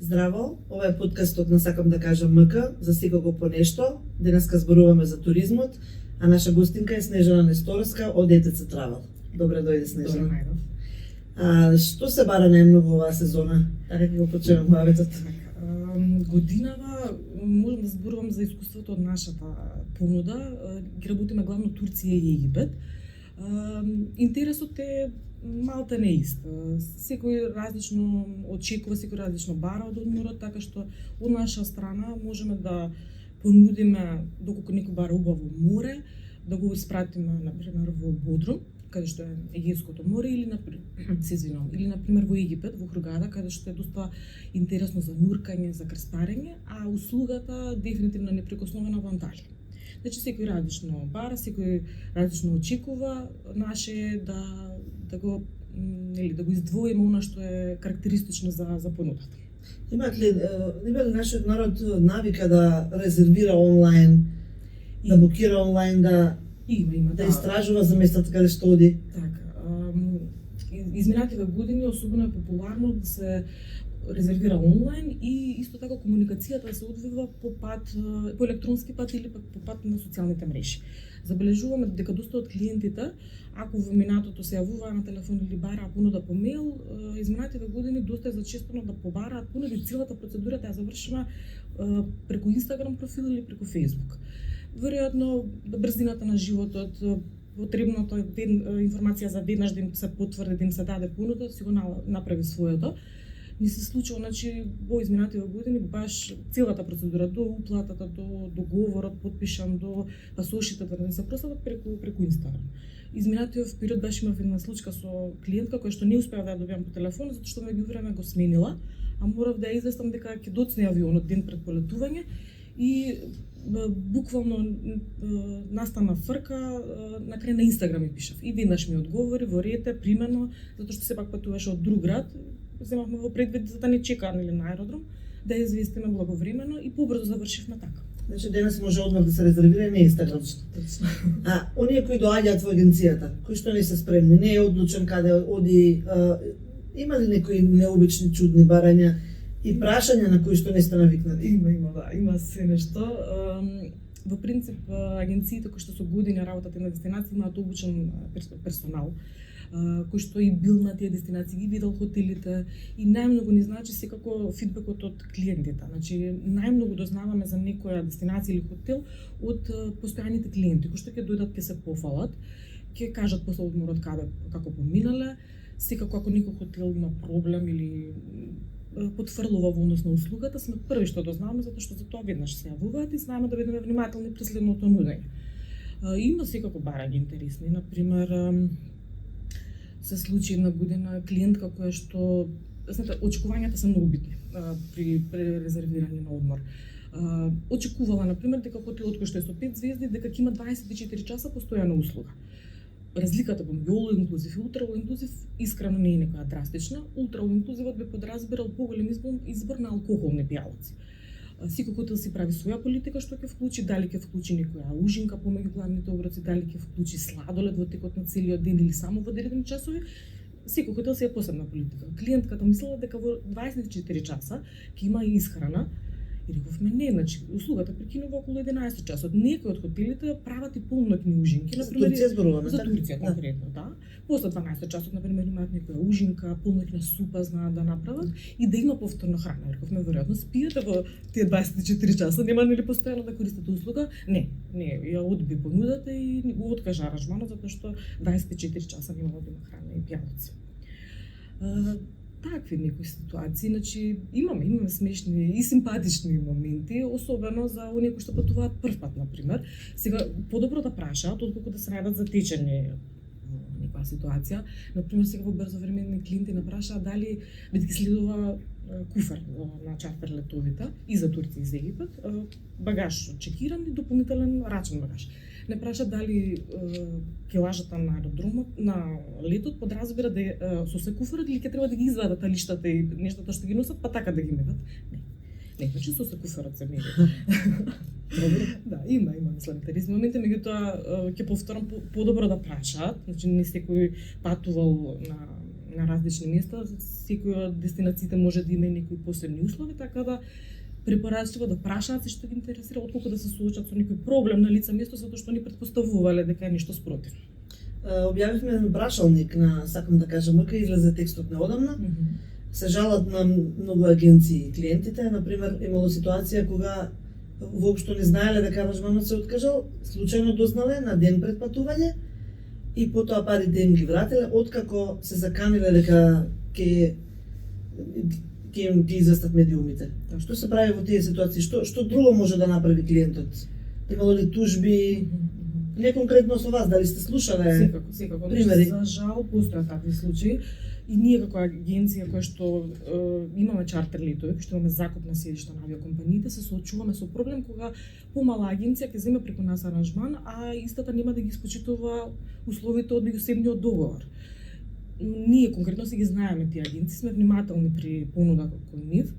Здраво, ова е подкастот на Сакам да кажам МК, за секако по нешто. Денеска зборуваме за туризмот, а наша гостинка е Снежана Несторска од ЕТЦ Travel. Добре дојде, Снежана. Добре, Што се бара најмногу оваа сезона? Така ќе го почнеме муабетот. Годинава можам да зборувам за искуството од нашата понуда. Ги работиме главно Турција и Египет. Интересот е малте не ист. Секој различно очекува, секој различно бара од одморот, така што од наша страна можеме да понудиме, доколку некој бара убаво море, да го испратиме, например, во Бодрум, каде што е Егејското море, или например во Египет, во Хургада, каде што е доста интересно за нуркање, за крстарење, а услугата дефинитивно непрекосновена во Анталија. Значи секој различно бара, секој различно очекува, наше е да го издвоиме она што е карактеристично за понудата. Има ли нашиот народ навика да резервира онлайн, да букира онлайн, да истражува за местата каде што оди? Така. Изминативе години особено е популарно да се резервира онлайн и исто така комуникацијата да се одвива по електронски пат или по пат на социјалните мрежи. Забележуваме дека доста од клиентите, ако во минатото се јавуваа на телефон или бараа понуда по мејл, изминативе години доста е зачестено да побараат понуда и целата процедура да ја завршиме преку Инстаграм профил или преку Фејсбук. Веројатно брзината на животот, потребната информација за веднаш да им се потврди, да им се даде понуда, си го направи своето. Ни се случува, значи, во изминативе години баш целата процедура, до уплатата, до договорот подпишан, до пасошите да не се проследат преку Инстаграм. Изминативе период баш имав една случка со клиентка која што не успеа да ја добиам по телефон, затоа што меѓувреме го сменила, а морав да ја известам дека ќе доцне авионот ден пред полетување и буквално настана фрка, на крај на Инстаграм ми пишав. И веднаш ми одговори во рете, примерно, затоа што сепак патуваше од друг град, земавме во предвид за да не чекаа на аеродром, да ја известиме благовремено и побрзо завршивме така. Значи денес може одмор да се резервира и на Инстаграм. Оние кои доаѓаат во агенцијата, кои што не се спремни, не е одлучен каде оди, има ли некои необични, чудни барања и прашања на кои што не сте навикнати? Има се нешто. Во принцип, агенциите кои што со години работат на дестинации имаат обучен персонал, кој што и бил на тие дестинации, ги видел хотелите и најмногу ни значи секако фидбекот од клиентите. Значи најмногу дознаваме за некоја дестинација или хотел од постојаните клиенти кои што ќе дојдат, ќе се пофалат, ќе кажат после одморот како поминале, секако ако некој хотел има проблем или потфрлува во однос на услугата, сме први што дознаваме затоа што за тоа веднаш се јавуваат и знаеме да бидеме внимателни при следното нудење. Има секако барања интересни, например се случи една година клиентка која што, знаете, очекувањата се многу битни при резервирање на одмор. Очекувала, например, дека хотелот кој што е со 5 звезди, дека ќе има 24 часа постојана услуга. Разликата помеѓу all inclusive и ultra all inclusive искрено не е некоја драстична. Ultra all inclusive би подразбирал поголем избор на алкохолни пијалаци. Секој хотел си прави своја политика што ќе вклучи, дали ќе вклучи некоја ужинка помеѓу главните оброци, дали ќе вклучи сладолед во текот на целиот ден или само во одредени часови. Секој хотел си е посебна политика. Клиентката мислела дека во 24 часа ќе има и исхрана. И рековме не, значи услугата прекинува околу 11 часот. Некои од хотелите прават и полноќни ужинки, например за Турција зборуваме. За Турција конкретно, да. После 12 часот например имаат некоја ужинка, полноќна супа знаат да направат и да има повторно храна. Рековме веројатно спиете во тие 24 часа, нема нели постојано да користите услуга? Не, ја одби понудата и го откажа аранжманот затоа што 24 часа нема да има храна и пијалаци. Такви некои ситуации, значи имаме смешни и симпатични моменти, особено за оние кои што патуваат прв пат, например. Сега подобро да прашаат отколку да се најдат затечени во некоја ситуација. Например, сега во брзовременни клиенти напрашаа дали бидејќи следува куфар на чартер летовите и за Турција и за Египет, багаж чекиран и дополнителен рачен багаж. Не праша дали килажата на аеродромот, на летот подразбира да со се куфарот или ќе треба да ги извадат алиштата и нештата што ги носат, па така да ги меват. Не, значи со се куфарот се мери. Да, има мислам интересни моменти, меѓутоа ќе повторам подобро да прашаат, значи не секој патувал на различни места. Секоја од дестинациите може да има и некои посебни услови, така да препорачува да прашаат се што ги интересира, отколку да се соочат со некој проблем на лице место, затоа што ни претпоставувале дека е нешто спротив. Објавивме еден прашалник на, сакам да кажам, МК, излезе текстот неодамна. Се жалат на многу агенции клиентите. Например, имало ситуација кога воопшто не знаеле дека аранжманот се откажал, случајно дознале на ден пред патување и потоа парите им ги вратиле, откако се заканиле дека ќе им ги известат медиумите. Што се прави во тие ситуации? Што друго може да направи клиентот? Имало ли тужби? Не конкретно со вас, дали сте слушале? Секако. Примери? За жал постојат такви случаи и ние како агенција која што имаме чартер летови, кој што имаме закуп на седишта на авиокомпаниите, се соочуваме со проблем кога помала агенција ќе земе преку нас аранжман, а истата нема да ги испочитува условите од меѓусебниот договор. Ние конкретно си ги знаеме тие агенции, сме внимателни при понуда кон нив.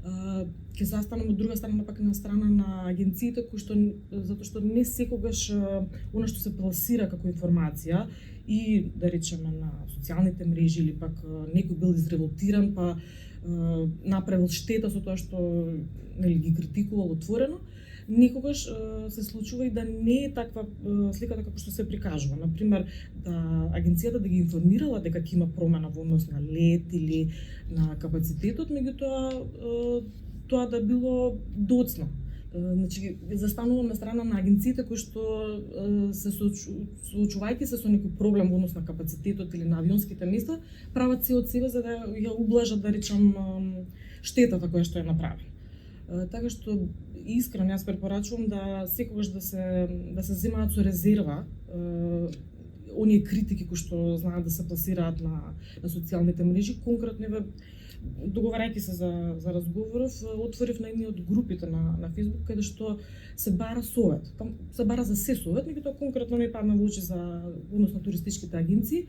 Ќе застанам од друга страна пак на страна на агенциите кои што затоа што не секогаш она што се пласира како информација и да речеме на социјалните мрежи или пак некој бил изреволтиран па направил штета со тоа што нели ги критикувал отворено, некогаш се случува и да не е таква сликата како што се прикажува. Например, да агенцијата да ги информирала дека ќе има промена во однос на лет или на капацитетот, меѓутоа тоа да било доцна. Значи, застанувам на страна на агенциите кои што се соочувајќи се со некој проблем во однос на капацитетот или на авионските места, прават се од себе за да ја ублажат, да речам, штетата која што е направена. Така што искрено јас препорачувам да секогаш да се земаат со резерва оние критики кои што знаат да се пласираат на социјалните мрежи. Конкретно договарајќи се за разговоров, отворив на едни од групите на Facebook каде што се бара совет. Там се бара за се совет, меѓутоа конкретно ми падна во очи за однос на туристичките агенции.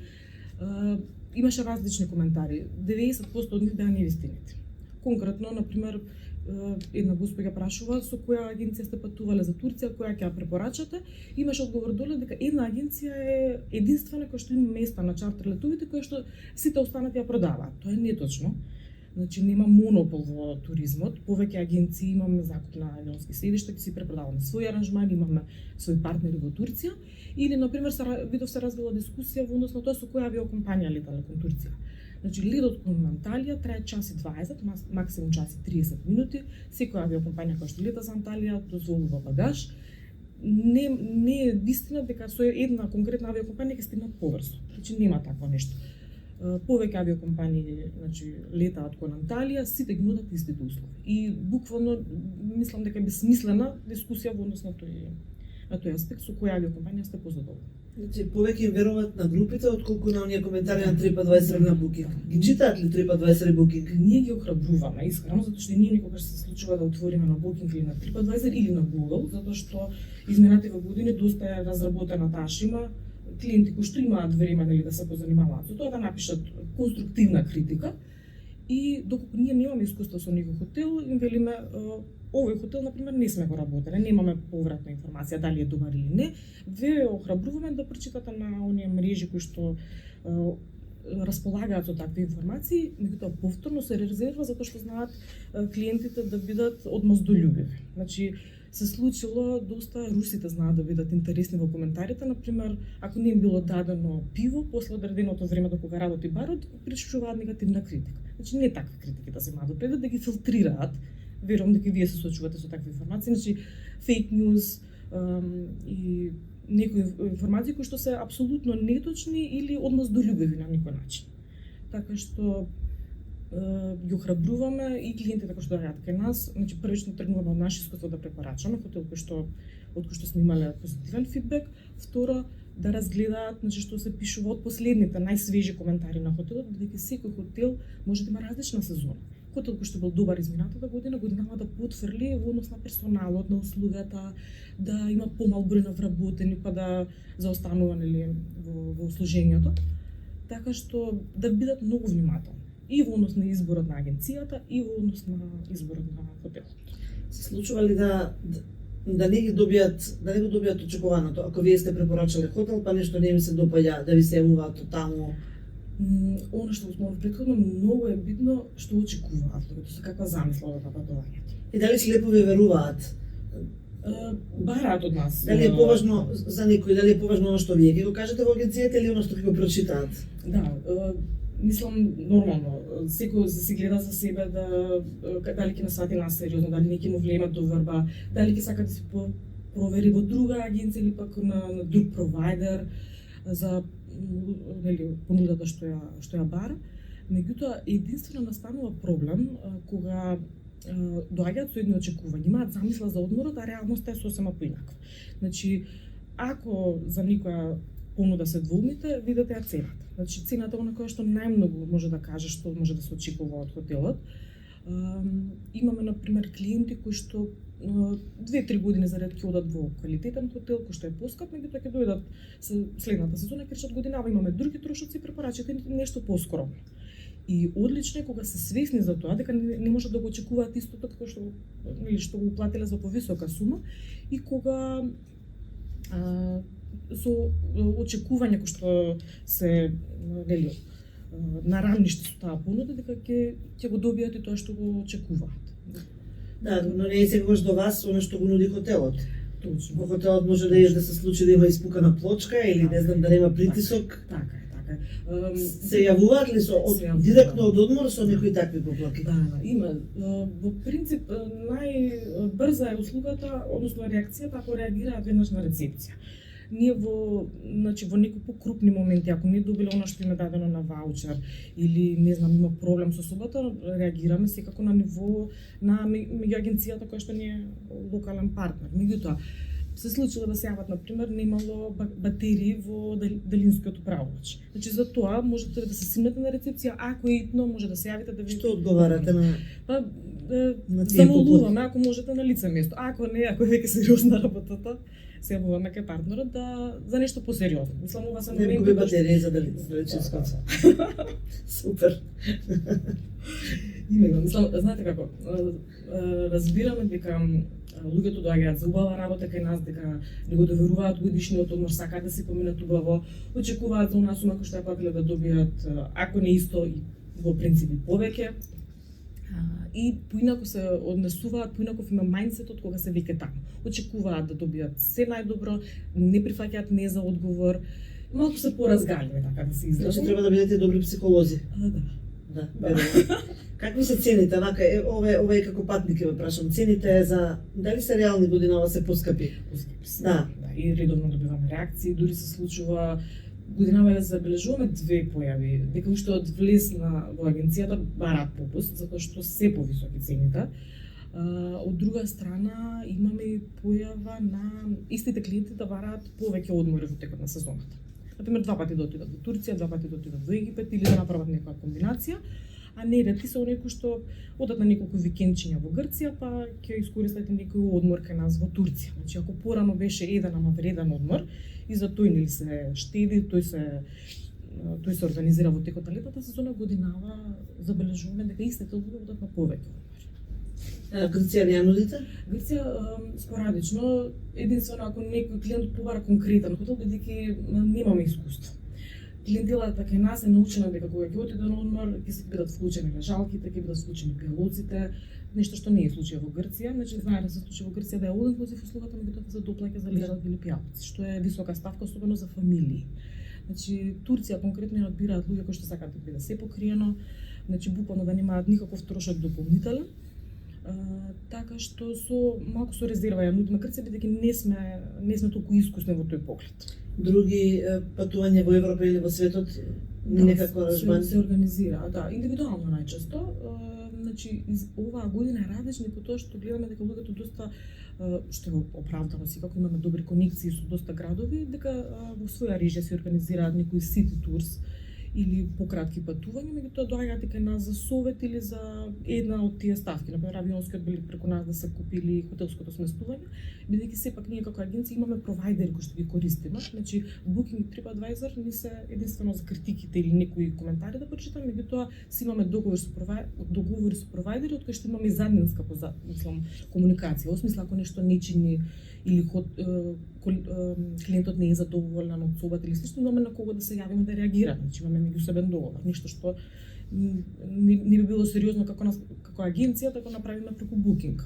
Имаше различни коментари. 90% од нив беа невистините. Конкретно, например, една госпоѓа прашува со која агенција сте патувале за Турција, која ќе ја препорачате. Имаше одговор доле дека една агенција е единствена која што има места на чартер летовите која што сите останати ја продаваат. Тоа е неточно. Значи нема монопол во туризмот, повеќе агенции имаме закуп на авионски седишта, ќе си препродаваме своји аранжмани, имаме своји партнери во Турција. Или, например, видов се развила дискусија во однос на тоа со која авиокомпанија летале кон Турција. Значи, летот кон Анталија трае час и 20, максимум час и 30 минути. Секоја авиокомпанија која што лета за Анталија дозволува багаж. Не е вистина дека со една конкретна авиокомпанија ќе стигнат побрзо. Значи, нема такво нешто. Повеќе авиокомпании, значи, летаат кон Анталија, сите ги нудат истите услови. И буквално мислам дека е безсмислена дискусија во однос на тој аспект со која авиокомпанија сте позадоволни. Значи, повеќе им веруваат на групите отколку на оние коментари на TripAdvisor на Booking. Ги читаат ли TripAdvisor и Booking? Ние ги охрабруваме, искрено, затоа што ние никогаш се случува да отвориме на Booking или на TripAdvisor или на Google, затоа што изминативе години доста е разработена таа шема. Клиенти кои што имаат време нели да се позанимаваат со тоа, да напишат конструктивна критика и доколку ние немаме искуство со некој хотел, им велиме овој хотел например не сме го работеле, немаме повратна информација дали е добар или не. Ве охрабруваме да прочитате на оние мрежи кои што располагаат со такви информации, меѓутоа повторно се резерва затоа што знаат клиентите да бидат одмаздолюбиви. Значи се случило доста русите знаат да бидат интересни во коментарите, например, ако не им било дадено пиво, после одреденото време до кога работи барот, пришушуваат негативна критика. Значи не такви критики да се имаат предвид, да ги филтрираат. Верувам дека вие се соочувате со такви информации, значи фейк ньюс и некои информации кои што се апсолутно неточни или одмаздолюбиви на некој начин. Така што ги охрабруваме и клиентите кои што доаѓаат кај нас, значи првично тргнуваме од наше искуство да препорачаме хотел од кој што сме имале позитивен фидбек, второ да разгледаат значи што се пишува од последните најсвежи коментари на хотелот, бидејќи секој хотел може да има различна сезона. Хотел кој што бил добар изминатата годинава да потврли во однос на персоналот, на услугата, да има помал број на вработени, па да заостанува нели во служењето. Така што да бидат многу внимателни и во однос на изборот на агенцијата и во однос на изборот на хотелот. Се случува ли да не го добијат очекуваното, ако вие сте препорачале хотел, па нешто не им се допаѓа, да ви се јавуваат од таму? Она што го спомнав претходно, многу е битно што очекуваат луѓето, со каква замисла да доаѓаат. И дали слепо ви веруваат? Бараат од нас. Дали е поважно за некој, дали е поважно оно што вие ќе го кажете во агенцијата или оно што ќе го прочитаат? Да, мислам нормално. Секој се гледа за себе дали ќе насвати нас сериозно, дали не ќе му влеме до врба, дали ќе сака да се провери во друга агенција или пак на друг провайдер за понудата што ја бара. Меѓутоа единствено настанува проблем кога доаѓаат со едни очекувања, имаат замисла за одморот, а реалноста е сосема поинаква. Значи, ако за некоја понуда се двоумите, видете ја цената. Значи, цената е она која што најмногу може да каже што може да се очекува од хотелот. Имаме, например, клиенти кои што 2-3 години заред ќе одат во квалитетен хотел, кој што е поскап, меѓутоа ќе дојдат следната сезона, ќе речат годинава имаме други трошоци, препорачате нешто поскромно. И одлично е кога се свесни за тоа дека не може да го очекуваат истото како што го платиле за повисока сума и кога со очекување кои што се на рамниште со таа понуда дека ќе го добијат и тоа што го очекуваат. Да, но не е секогаш до вас оно што го нуди хотелот. Точно. Во хотелот може да се случи да има испукана плочка или не знам да нема притисок. Така е. Се јавуваат ли директно од одмор со некои такви поплаки? Да, има. Во принцип најбрза е услугата, односно реакцијата ако реагираат веднаш на рецепција. Ние во некои покрупни моменти, ако не добиле она што им е дадено на ваучер или не знам има проблем со собата, реагираме секако на ниво на меѓу агенцијата која што ни е локален партнер. Меѓутоа се случило да се јават, например, немало батерии во далинскиот управувач. Значи за тоа можете да се симнете на рецепција, ако е итно може да се јавите да ви Што одговарате на замолуваме ако можете на лице место. Ако не, ако е веќе сериозна работата, се јавуваме кај партнерот за нешто посериозно. Мислам ова се моменти некои батерии за далечинското. Супер. Мислам, знаете како, разбираме дека луѓето доаѓаат за убава работа кај нас, дека не го доверуваат годишниот одмор, сакаат да се поминат убаво, очекуваат за она сума која што ја платиле да добијат, ако не исто и во принцип и повеќе. И поинаку се однесуваат, поинаков има мајндсетот кога се веќе таму. Очекуваат да добијат се најдобро, не прифаќаат не за одговор, малку се поразгаливе, така да се изразам. Значи треба да бидете добри психолози. Да, верувам. Какви се цените? Вака, ова е како патник ќе ве прашам. Цените за дали се реални годинава се поскапи? Поскапи се. Да. И редовно добиваме реакции, дури се случува годинава ја забележуваме две појави, дека уште од влез во агенцијата бараат попуст, затоа што се повисоки цените. Од друга страна имаме и појава на истите клиенти да бараат повеќе одмори во текот на сезоната. Например, 2 пати да отидат во Турција, 2 пати да отидат во Египет или да направат некоја комбинација, а не ретки се оние кои што одат на неколку викендчиња во Грција, па ќе искористат некој одмор кај нас во Турција. Значи, ако порано беше еден, ама вреден одмор, и за тој нели се штеди, тој се организира во текот на летната сезона, годинава забележуваме дека истите луѓе одат на повеќе одмори. Грција не ја нудите? Грција спорадично, единствено ако некој клиент побара конкретен хотел, бидејќи немаме искуство. Клиентелата кај нас е научена дека кога ќе оди на одмор, ќе се бидат вклучени лежалките, ќе бидат вклучени пијалоците, нешто што не е случај во Грција. Значи знае да се случи во Грција да е all inclusive услугата, меѓутоа се доплаќа за лежалки или пијалоци, што е висока ставка особено за фамилии. Значи Турција конкретно ја одбираат луѓе кои што сакаат да биде се покриено, значи буквално да немаат никаков трошок дополнителен. Така што малку со резерва ја нудиме Грција, бидејќи не сме толку искусни во тој поглед. Други патувања во Европа или во светот некако аранжман се организира, да, индивидуално најчесто. Значи оваа година е различна по тоа што гледаме дека луѓето доста што е оправдано секако имаме добри конекции со доста градови, дека во своја режија се организираат некои city tours или пократки патувања, меѓутоа доаѓаат и кај нас за совет или за една од тие ставки, например авионскиот билет преку нас да се купи или хотелското сместување, бидејќи сепак ние како агенција имаме провајдери кои што ги користиме, значи Booking и TripAdvisor не се единствено за критиките или некои коментари да прочитаме, меѓутоа си имаме договори со провајдери од кои што имаме и заднинска комуникација, во смисла ако нешто не чини или клиентот не е задоволен од собата или слично, имаме на кого да се јавиме да реагира. Значи имаме меѓусебен договор, ништо што не би било сериозно како агенција да го направиме преку Booking.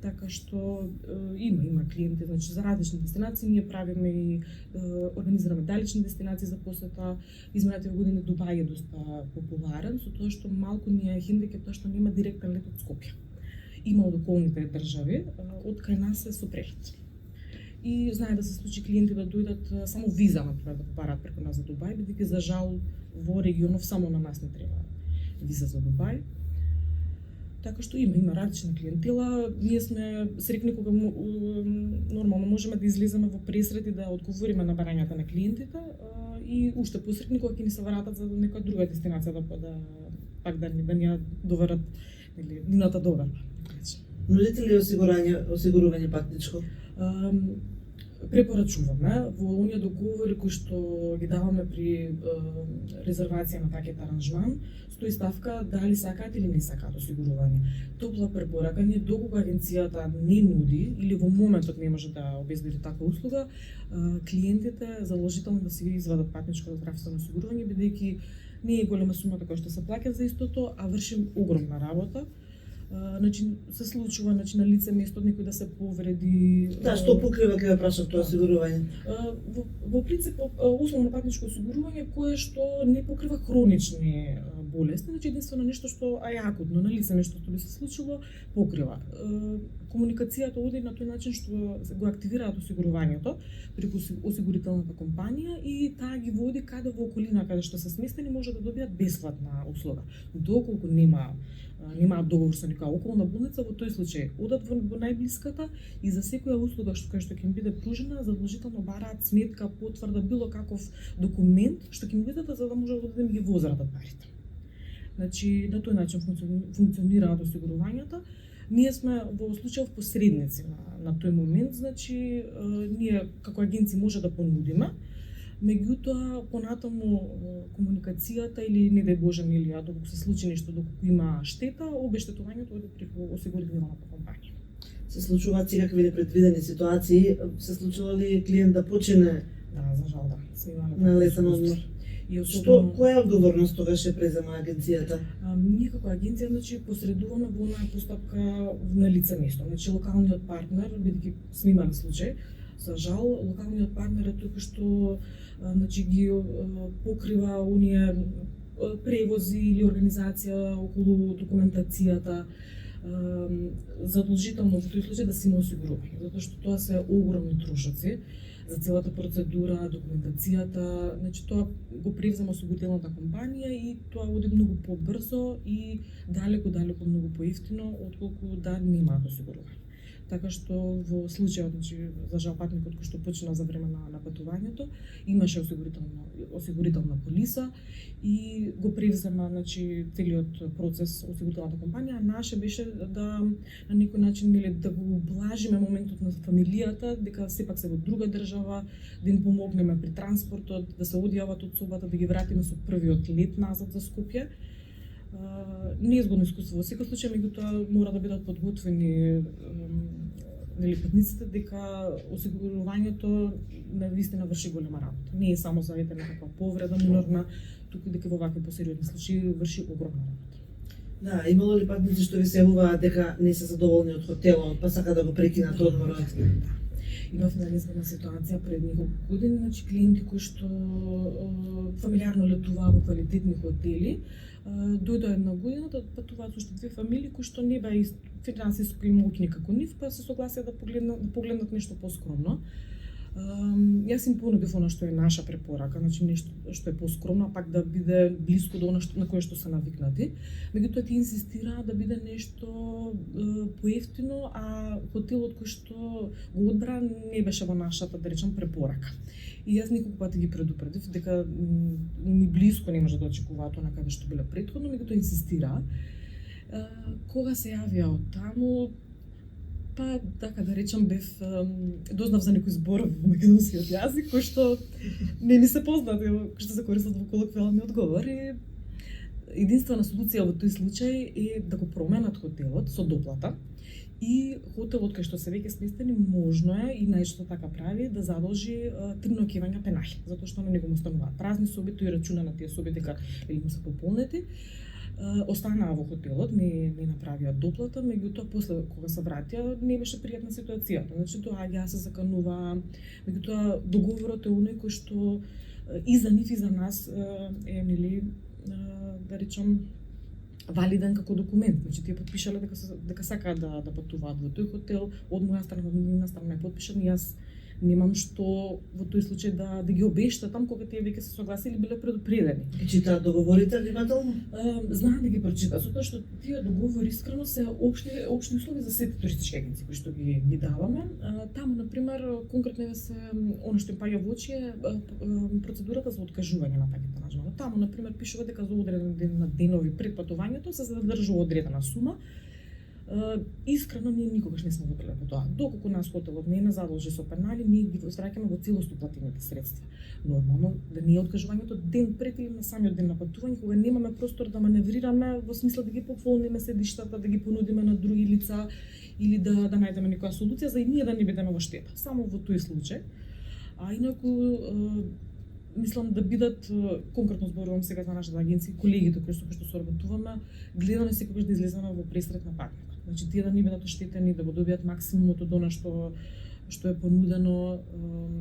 Така што има клиенти, значи за различни дестинации ние правиме и организираме далечни дестинации за посета. Изминатите години Дубај е доста популарен, со тоа што малку ни е хендикеп тоа што нема директен лет од Скопје. Има од околните држави, од кај нас е со прелет. И знае да се случи клиенти да дојдат само виза например да побараат преку нас за Дубај, бидејќи за жал во регионов само на нас не треба виза за Дубај. Така што има различна клиентела. Ние сме срекни кога нормално можеме да излеземе во пресрет и да одговориме на барањата на клиентите и уште посрекни кога ќе ни се вратат за некоја друга дестинација пак да ни доверат или нивната доверба. Нудите ли осигурување патничко? Препорачуваме во оние договори кои што ги даваме при резервација на пакет аранжман, стои ставка дали сакаат или не сакаат осигурување. Топла препорака ние докога агенцијата не нуди или во моментот не може да обезбеди таква услуга, клиентите задолжително да си извадат патничко здравствено осигурување, бидејќи не е голема сумата која што се плаќа за истото, а вршим огромна работа. Значи се случува на лице место некој да се повреди. Да, што покрива кога прашав тоа осигурување? Во принцип условно патничко осигурување кое што не покрива хронични болести, значи единствено нешто што акутно на лице место што би се случило покрива. Комуникацијата оди на тој начин што го активираат осигурувањето преку осигурителната компанија и таа ги води каде во околина каде што се сместени може да добијат бесплатна услуга. Доколку немаат договор со некоја околна болница, во тој случај одат во најблиската и за секоја услуга која што ќе им биде пружена, задолжително бараат сметка, потврда, било каков документ што ќе им видат за да може да им ги возвратат парите. Значи на тој начин функционираат осигурувањата. Ние сме во случајов посредници на тој момент, значи ние како агенција може да понудиме. Меѓутоа, понатаму комуникацијата или не дај Боже милија, доколку се случи нешто, доколку има штета, обештетувањето оди преку осигурителната компанија. Се случуваат секакви непредвидени ситуации, се случува ли клиент да почине? Да, за жал да. Се имаме на летен одмор. И особено Која одговорност тогаш ќе презема агенцијата? Ние како агенција значи посредуваме во онаа постапка на лице место. Значи локалниот партнер, бидејќи сме имали случај, за жал локалниот партнер е тој што значи ги покрива оние превози или организација околу документацијата, задолжително во тој случај да се има осигурување, затоа што тоа се огромни трошоци за целата процедура, документацијата, значи тоа го превзема осигурителната компанија и тоа оди многу побрзо и далеку многу поевтино отколку да немаат осигурување. Така што во случајот, значи, за жал патникот кој што почина за време на патувањето, имаше осигурителна полиса и го превзема, значи, целиот процес осигурителната компанија. Наше беше да на некој начин да го облажиме моментот на фамилијата, дека сепак се во друга држава, да им помогнеме при транспортот, да се одјават од собата, да ги вратиме со првиот лет назад за Скопје. Неизгодно искуство во секој случај, меѓутоа мора да бидат подготвени патниците дека осигурувањето навистина врши голема работа. Не е само за некаква повреда минорна, туку дека во вакви посериозни случаи врши огромна работа. Да, имало ли патници што ви се јавуваат дека не се задоволни од хотелот, па сака да го прекинат одморот? Имав нелезвена ситуација пред неколку години, значи клиенти кои што фамилиарно летуваа во квалитетни хотели, дојдоа една година да патуваат со уште две фамилии кои што не беа финансиско моќни како нив, па се согласија да погледнат нешто поскромно. Јас им понудив она што е наша препорака, значи нешто што е поскромно, а пак да биде блиско до она на кое што се навикнати. Меѓутоа ти инсистираа да биде нешто поевтино, а хотелот кој што го одбра не беше во нашата, да речам, препорака. И јас неколку пати ги предупредив дека ни блиско не може да очекуваат она каде што биле претходно, меѓутоа инсистираа. Кога се јавија од таму, па така да речам дознав за некој збор во македонскиот јазик кој што не ми се познат, кој што се користат во колоквијални одговори. Единствена солуција во тој случај е да го променат хотелот со доплата И хотелот кај што се веќе сместени можно е и најчесто така прави да задолжи 3 ноќевања пенали, затоа што на него му стануваат празни соби, тој рачуна на тие соби дека или му се пополнети. Останаа во хотелот, не направија доплата, меѓутоа после кога се вратија не беше пријатна ситуацијата. Значи доаѓаа се закануваа, меѓутоа договорот е оној кој што и за нив и за нас е нели да речам валиден како документ. Значи тие потпишале дека сакаат да патуваат во тој хотел, од моја страна, од нивна страна е потпишан и јас немам што во тој случај да ги обештатам кога тие веќе се согласили, биле предупредени. Ги читаат договорите внимателно? Знаат да ги прочитаат, затоа што тие договори искрено се општи услови за сите туристички агенции кои што ги даваме. Таму на пример конкретно се она што им паѓа во очи е процедурата за откажување на таките аранжмани. Таму на пример пишува дека за одреден ден на денови пред патувањето се задржува одредена сума. Искрено ние никогаш не сме добиле по тоа. Доколку нас хотелот не задолжи со пенали, ние ги возвраќаме во целост уплатените средства. Нормално да не е откажувањето ден пред или на самиот ден на патување, кога немаме простор да маневрираме во смисла да ги пополниме седиштата, да ги понудиме на други лица или да најдеме некоја солуција за и ние да не бидеме во штета. Само во тој случај. А инаку мислам да бидат, конкретно зборувам сега за нашата агенција, колегите кои што соработуваме, гледаме секогаш да излеземе во пресрет на патникот. Значи тие да не бидат оштетени, да го добијат максимумот од она што е понудено,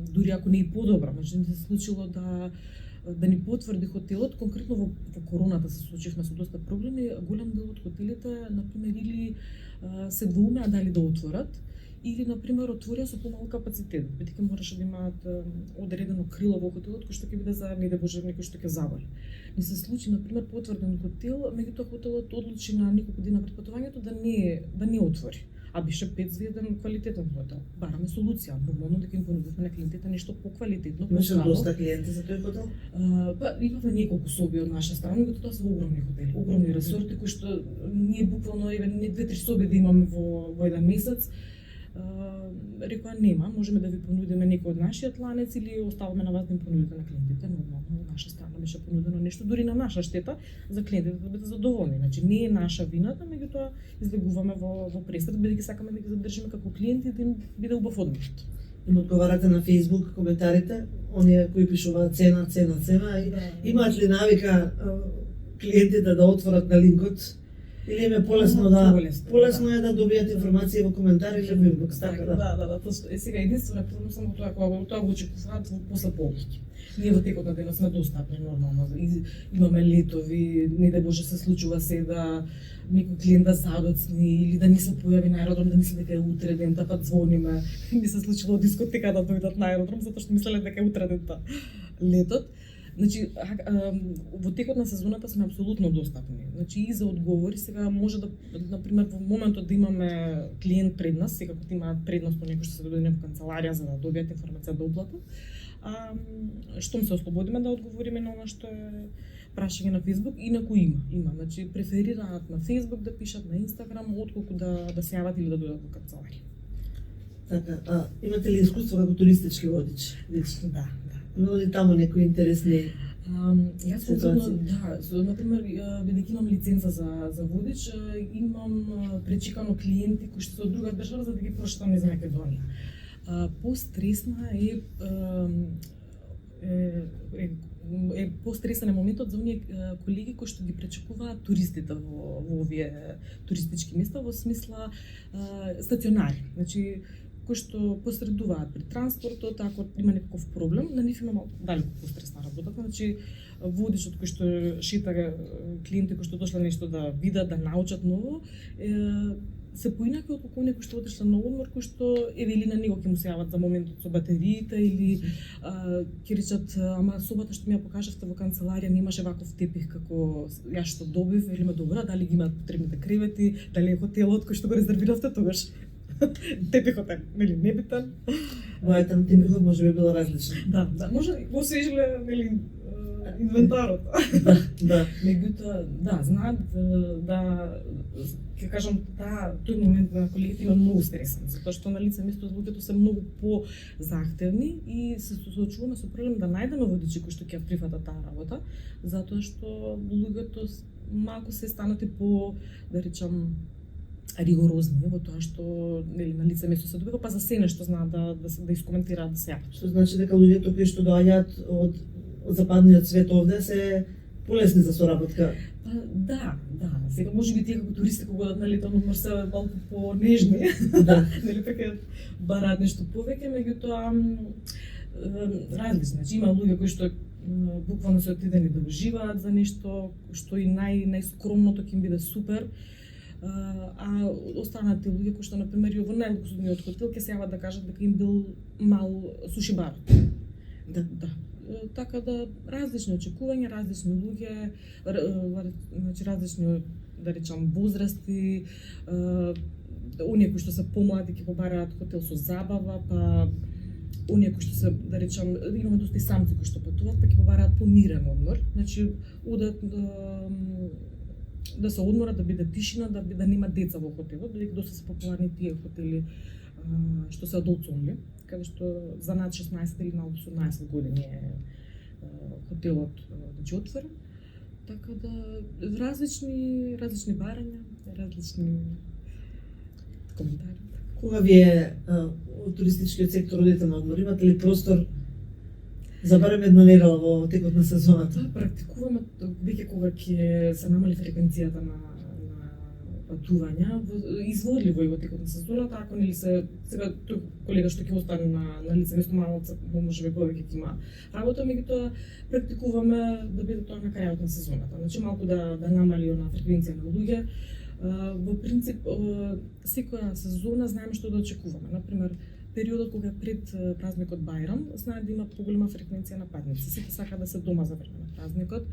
дури ако не и подобро. Значи не се случило да ни потврди хотелот, конкретно во короната се случивме со доста проблеми, голем дел од хотелите на пример или се двоумеа дали да отворат, или на пример отворија со помал капацитет, бидејќи мораше да имаат одредено крило во хотелот кој што ќе биде за не да боже некој што ќе завали. Не се случи на пример потврден хотел, меѓутоа хотелот одлучи на неколку дена пред патувањето да не отвори. А беше 5-звезден квалитетен хотел. Бараме солуција, нормално дека им понудивме на клиентите нешто поквалитетно. Имаше доста клиенти за тој хотел? Имавме неколку соби од наша страна, меѓутоа тоа се огромни хотели, огромни ресорти кои што ние буквално не 2-3 соби да имаме во еден месец. Рекоа нема, можеме да ви понудиме некој од нашиот ланец или оставаме на вас да им понудите на клиентите. Нормално од наша страна беше понудено нешто дури на наша штета за клиентите да бидат задоволни. Значи не е наша вината, меѓутоа излегуваме во пресрет бидејќи сакаме да ги задржиме како клиенти и да им биде убав одморот. Им одговарате на Facebook коментарите, оние кои пишуваат цена и имаат ли навика клиентите да отворат на линкот? Или им е полесно полесно е да добијат информација во коментари или во инбокс, така да. Да, тоа е сега единствено проблем само тоа кога тоа го очекуваат после полноќ. Ние во текот на денот сме достапни нормално. Имаме летови, не да боже се случува се да некој клиент да задоцни или да не се појави на аеродром, да мисли дека е утре ден, да пат звониме. Не се случило од дискотека да дојдат на аеродром затоа што мислеле дека е утре ден летот. Значи, во текот на сезоната сме апсолутно достапни. Значи, и за одговори, сега може да, например, во моментот да имаме клиент пред нас, сега кога имаат предност по некој што се дојде во канцеларија за да добијат информација да оплатат, штом се ослободиме да одговориме на она што е прашање на Facebook, инаку има. Значи, преферираат на Facebook да пишат, на Instagram, отколку да се јават или да дојдат во канцеларија. Така, имате ли искуство како туристички водич? Да. Има ли таму некои интересни Јас например, бидејќи имам лиценца за водич, имам пречекано клиенти кои што се од друга држава за да ги прошетам низ Македонија. Постресна е постресен моментот за оние колеги кои што ги пречекуваат туристите во овие туристички места во смисла стационари. Значи кои што посредуваат при транспортот, ако има некаков проблем, на нив има малку далеку постресна работата. Значи водичот кој што шета клиенти кои што дошле нешто да видат, да научат ново, се поинаки отколку некој што отишле на одмор, кој што или на него ќе му се јават за моментот со батериите или ќе речат ама собата што ми ја покажавте во канцеларија немаше ваков тепих како јас што добив, или ме добра, дали ги имаат потребните кревети, дали е хотелот кој што го резервиравте тогаш тепихот е небитен. Бојата на тепихот може би била различна. Да, може го се ишле инвентарот. Да. Меѓутоа, знаат ќе кажам, тој момент на колегите има многу стресен, затоа што на лице место луѓето се многу по-захтевни и се соочуваме со проблем да најдеме водичи кои што ќе прифатат таа работа, затоа што луѓето малку се станати по, да речам, ригорозни во тоа што нели на лице место се добива, па за се нешто знаат да искоментираат, да се јават. Што значи дека луѓето кои што доаѓаат од западниот свет овде се полесни за соработка. Да. Сега можеби тие како туристи кога одат на летен одмор се малку понежни. Да. Нели така бараат нешто повеќе, меѓутоа различно. Значи има луѓе кои што буквално се отидени да уживаат за нешто што и најскромното ќе им биде супер. А останатите луѓе кои што на пример и во најлуксузниот хотел ќе се јават да кажат дека им бил мал суши бар. Да. Така да различни очекувања, различни луѓе, значи различни да речам возрасти, оние кои што се помлади ќе побараат хотел со забава, па оние кои што се да речам имаме доста и самци кои што патуваат, па ќе побараат помирен одмор, значи одат да се одморат, да биде тишина, да нема деца во хотелот, бидејќи доста се популарни тие хотели што се adults only, каде што за над 16 или над 18 години е хотелот значи отворен. Така да различни барања, различни коментари. Кога вие од туристичкиот сектор одите на одмор, имате ли простор за барем една недела во текот на сезоната? Практикуваме веќе кога ќе се намали фреквенцијата на патувања, изводливо и во текот на сезоната, ако нели се сега тој колега што ќе остане на лице место малку можеби повеќе ќе има работа, меѓутоа практикуваме да биде тоа на крајот на сезоната. Значи малку да намали она фреквенција на луѓе. Во принцип секоја сезона знаеме што да очекуваме. Например, периодот кога пред празникот Бајрам, знаат да има поголема фреквенција на патници. Сите сака да се дома за време на празникот.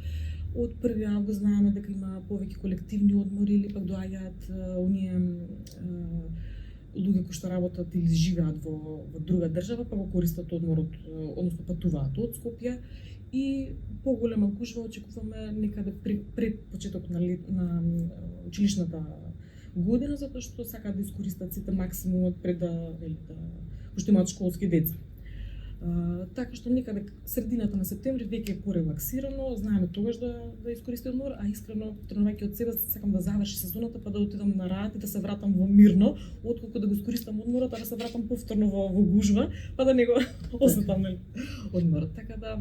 Од 1 август знаеме дека има повеќе колективни одмори или пак доаѓаат оние луѓе кои што работат или живеат во друга држава, па го користат одморот, односно патуваат од Скопје и поголема гужва очекуваме некаде пред почеток на училишната година, затоа што сакаат да искористат сите максимумот пред пошто имаат школски деца. Така што некаде средината на септември веќе е порелаксирано, знаеме тогаш да искористи одмор, а искрено тренувајќи од себе сакам да заврши сезоната па да отидам на раат и да се вратам во мирно, отколку да го искористам одморот, а да се вратам повторно во гужва, па да не го осетам одморот. Така да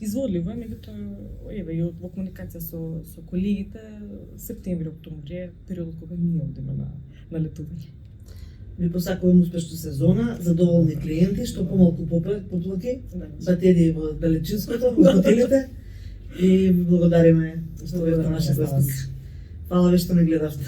изводливо е, меѓутоа еве и во комуникација со колегите, септември, октомври е периодот кога ние одиме на летување. Ви посакувам успешна сезона, задоволни клиенти, што помалку поплаки, батеди во далечинското, во хотелите и ви благодариме што бевте наши гости. Фала ви што не гледавте.